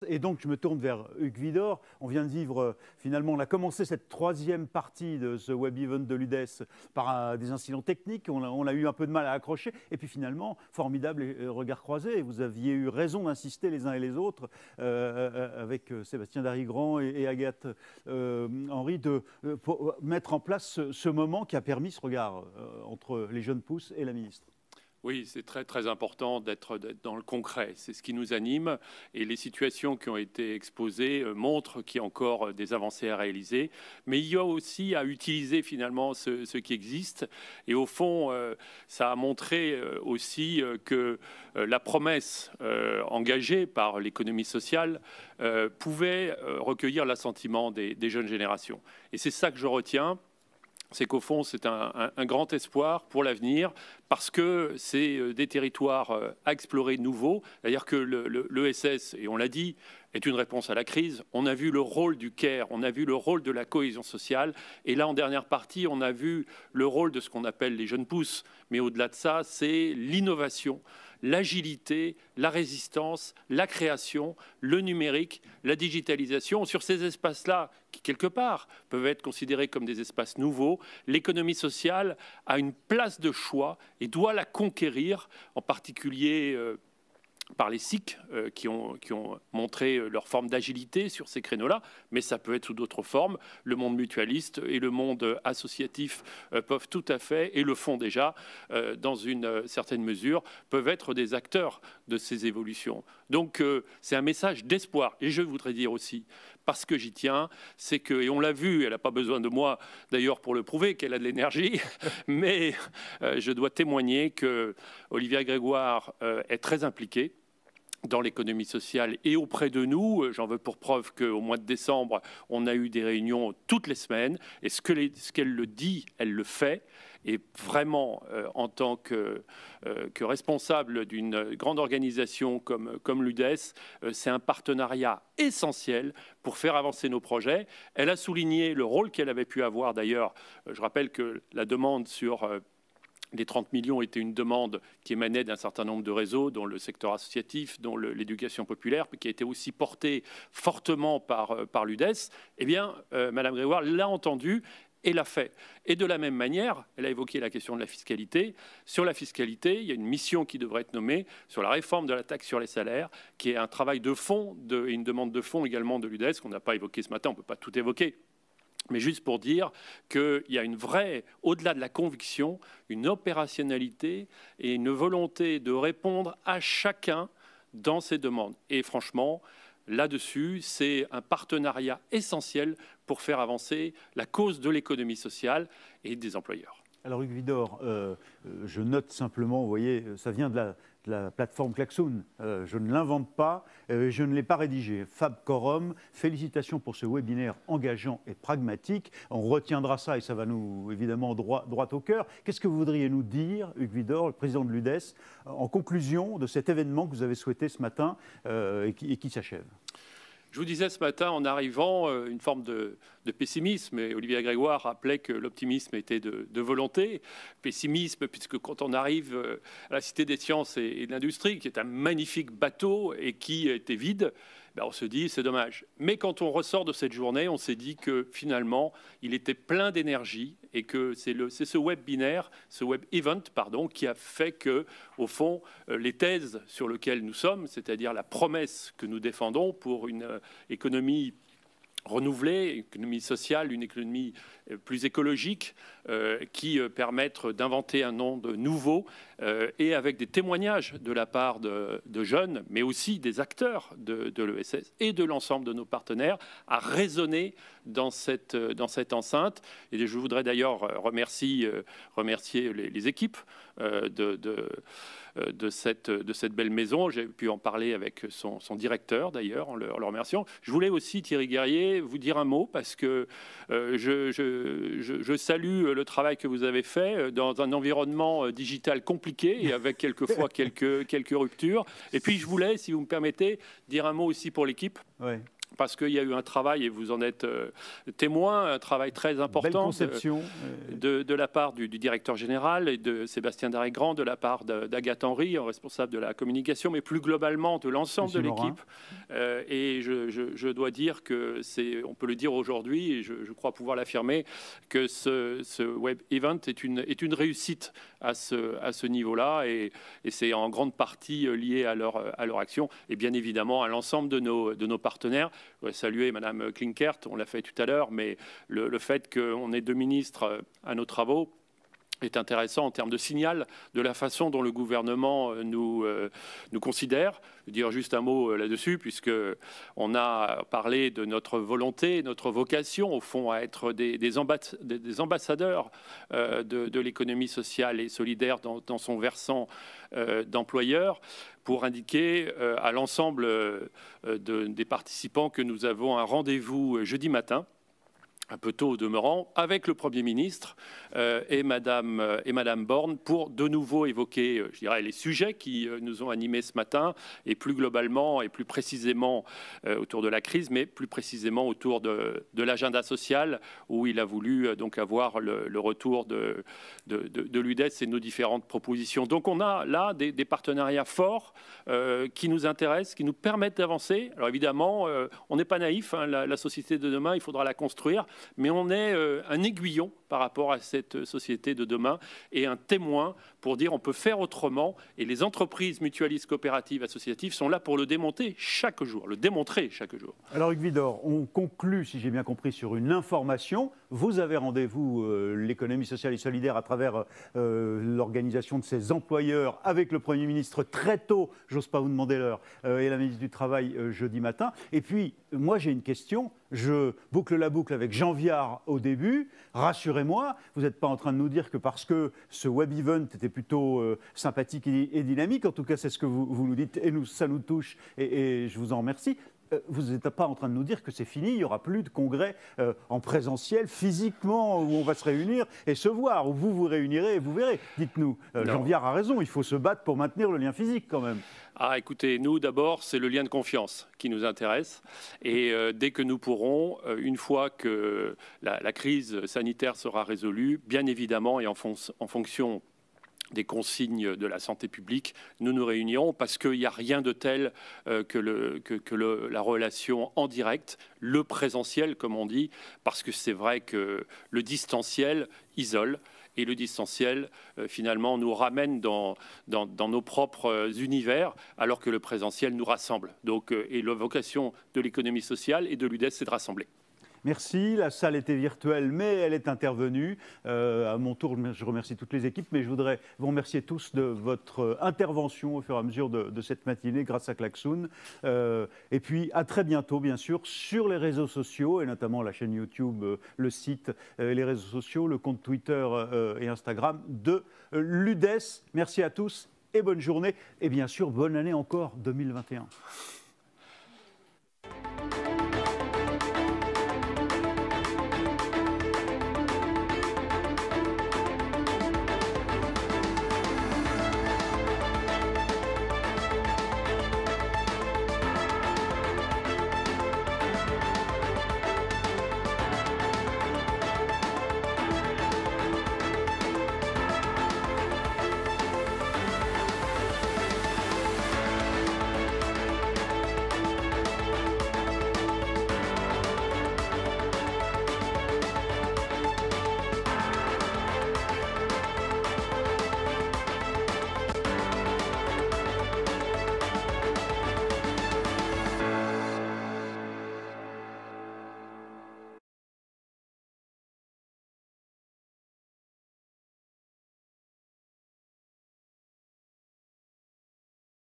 Et donc, je me tourne vers Hugues Widor. On vient de vivre, finalement, on a commencé cette troisième partie de ce web event de l'UDES par des incidents techniques. On a eu un peu de mal à accrocher. Et puis, finalement, formidable regard croisé. Vous aviez eu raison d'insister les uns et les autres, avec Sébastien Darigrand et Agathe Henry, pour mettre en place ce moment qui a permis ce regard entre les jeunes pousses et la ministre. Oui, c'est très, très important d'être dans le concret. C'est ce qui nous anime. Et les situations qui ont été exposées montrent qu'il y a encore des avancées à réaliser. Mais il y a aussi à utiliser finalement ce qui existe. Et au fond, ça a montré aussi que la promesse engagée par l'économie sociale pouvait recueillir l'assentiment des jeunes générations. Et c'est ça que je retiens. C'est qu'au fond, c'est un grand espoir pour l'avenir, parce que c'est des territoires à explorer nouveaux. C'est-à-dire que l'ESS, et on l'a dit, est une réponse à la crise. On a vu le rôle du CARE, on a vu le rôle de la cohésion sociale. Et là, en dernière partie, on a vu le rôle de ce qu'on appelle les jeunes pousses. Mais au-delà de ça, c'est l'innovation, l'agilité, la résistance, la création, le numérique, la digitalisation. Sur ces espaces-là, qui quelque part peuvent être considérés comme des espaces nouveaux, l'économie sociale a une place de choix et doit la conquérir, en particulier par les SIC qui ont montré leur forme d'agilité sur ces créneaux-là, mais ça peut être sous d'autres formes. Le monde mutualiste et le monde associatif peuvent tout à fait, et le font déjà, dans une certaine mesure, peuvent être des acteurs de ces évolutions. Donc c'est un message d'espoir. Et je voudrais dire aussi, parce que j'y tiens, c'est que, et on l'a vu, elle n'a pas besoin de moi d'ailleurs pour le prouver qu'elle a de l'énergie, mais je dois témoigner que Olivia Grégoire est très impliquée dans l'économie sociale et auprès de nous. J'en veux pour preuve qu'au mois de décembre, on a eu des réunions toutes les semaines, et ce qu'elle le dit, elle le fait. Et vraiment, en tant que responsable d'une grande organisation comme l'UDES, c'est un partenariat essentiel pour faire avancer nos projets. Elle a souligné le rôle qu'elle avait pu avoir. D'ailleurs, je rappelle que la demande sur les 30 millions était une demande qui émanait d'un certain nombre de réseaux, dont le secteur associatif, dont l'éducation populaire, qui a été aussi portée fortement par l'UDES. Eh bien, Madame Grégoire l'a entendu et l'a fait. Et de la même manière, elle a évoqué la question de la fiscalité. Sur la fiscalité, il y a une mission qui devrait être nommée sur la réforme de la taxe sur les salaires, qui est un travail de fond et une demande de fond également de l'UDES, qu'on n'a pas évoqué ce matin, on ne peut pas tout évoquer. Mais juste pour dire qu'il y a une vraie, au-delà de la conviction, une opérationnalité et une volonté de répondre à chacun dans ses demandes. Et franchement, là-dessus, c'est un partenariat essentiel pour faire avancer la cause de l'économie sociale et des employeurs. Alors Hugues Widor, je note simplement, vous voyez, ça vient de la plateforme Klaxoon. Je ne l'invente pas, je ne l'ai pas rédigé. Fab Quorum, félicitations pour ce webinaire engageant et pragmatique. On retiendra ça et ça va nous, évidemment, droit au cœur. Qu'est-ce que vous voudriez nous dire, Hugues Widor, le président de l'UDES, en conclusion de cet événement que vous avez souhaité ce matin et qui s'achève ? Je vous disais ce matin, en arrivant, une forme de pessimisme, et Olivia Grégoire rappelait que l'optimisme était de volonté. Pessimisme, puisque quand on arrive à la Cité des sciences et de l'industrie, qui est un magnifique bateau et qui était vide, ben on se dit c'est dommage. Mais quand on ressort de cette journée, on s'est dit que finalement, il était plein d'énergie et que c'est ce webinaire, ce web event, pardon, qui a fait que, au fond, les thèses sur lesquelles nous sommes, c'est-à-dire la promesse que nous défendons pour une économie renouvelée, une économie sociale, une économie plus écologique, qui permettent d'inventer un monde nouveau, et avec des témoignages de la part de jeunes, mais aussi des acteurs de l'ESS et de l'ensemble de nos partenaires, à résonner dans cette enceinte. Et je voudrais d'ailleurs remercier les équipes de cette belle maison. J'ai pu en parler avec son directeur, d'ailleurs, en le remerciant. Je voulais aussi, Thierry Guerrier, vous dire un mot, parce que je salue le travail que vous avez fait dans un environnement digital compliqué et avec quelquefois quelques ruptures. Et puis, je voulais, si vous me permettez, dire un mot aussi pour l'équipe. Oui. parce qu'il y a eu un travail, et vous en êtes témoin, un travail très important de la part du directeur général et de Sébastien Darré-Grand, de la part d'Agathe Henry, responsable de la communication, mais plus globalement de l'ensemble de l'équipe. Et je dois dire que on peut le dire aujourd'hui, et je crois pouvoir l'affirmer, que ce Web Event est une réussite à ce niveau-là, et c'est en grande partie lié à leur action, et bien évidemment à l'ensemble de nos partenaires. Je voudrais saluer Madame Klinkert, on l'a fait tout à l'heure, mais le fait qu'on ait 2 ministres à nos travaux est intéressant en termes de signal de la façon dont le gouvernement nous considère. Je vais dire juste un mot là-dessus, puisqu'on a parlé de notre volonté, notre vocation, au fond, à être des ambassadeurs de l'économie sociale et solidaire dans son versant d'employeur, pour indiquer à l'ensemble des participants que nous avons un rendez-vous jeudi matin, un peu tôt au demeurant, avec le Premier ministre et Madame Borne, pour de nouveau évoquer, je dirais, les sujets qui nous ont animés ce matin, et plus globalement et plus précisément autour de la crise, mais plus précisément autour de l'agenda social, où il a voulu donc avoir le retour de l'UDES et nos différentes propositions. Donc on a là des partenariats forts qui nous intéressent, qui nous permettent d'avancer. Alors évidemment, on n'est pas naïf, hein, la société de demain, il faudra la construire, mais on est un aiguillon par rapport à cette société de demain et un témoin pour dire on peut faire autrement, et les entreprises mutualistes, coopératives, associatives sont là pour le démontrer chaque jour. Alors Hugues Widor, on conclut, si j'ai bien compris, sur une information. Vous avez rendez-vous l'économie sociale et solidaire à travers l'organisation de ses employeurs avec le Premier ministre très tôt, j'ose pas vous demander l'heure, et la ministre du Travail jeudi matin. Et puis, moi j'ai une question, je boucle la boucle avec Jean Viard au début. Rassurez-moi, vous n'êtes pas en train de nous dire que parce que ce Web Event était plutôt sympathique et dynamique, en tout cas c'est ce que vous nous dites, et ça nous touche, et je vous en remercie. Vous n'êtes pas en train de nous dire que c'est fini, il n'y aura plus de congrès en présentiel, physiquement, où on va se réunir et se voir, où vous vous réunirez et vous verrez. Dites-nous, Jean Viard a raison, il faut se battre pour maintenir le lien physique quand même. Ah, écoutez, nous d'abord, c'est le lien de confiance qui nous intéresse, et dès que nous pourrons, une fois que la crise sanitaire sera résolue, bien évidemment, et en fonction des consignes de la santé publique, nous nous réunirons, parce qu'il n'y a rien de tel que la relation en direct, le présentiel comme on dit, parce que c'est vrai que le distanciel isole, et le distanciel finalement nous ramène dans nos propres univers, alors que le présentiel nous rassemble. Donc, et la vocation de l'économie sociale et de l'UDES, c'est de rassembler. Merci, la salle était virtuelle, mais elle est intervenue. À mon tour, je remercie toutes les équipes, mais je voudrais vous remercier tous de votre intervention au fur et à mesure de cette matinée grâce à Klaxoon. Et puis, à très bientôt, bien sûr, sur les réseaux sociaux, et notamment la chaîne YouTube, le site, les réseaux sociaux, le compte Twitter et Instagram de l'UDES. Merci à tous et bonne journée. Et bien sûr, bonne année encore 2021.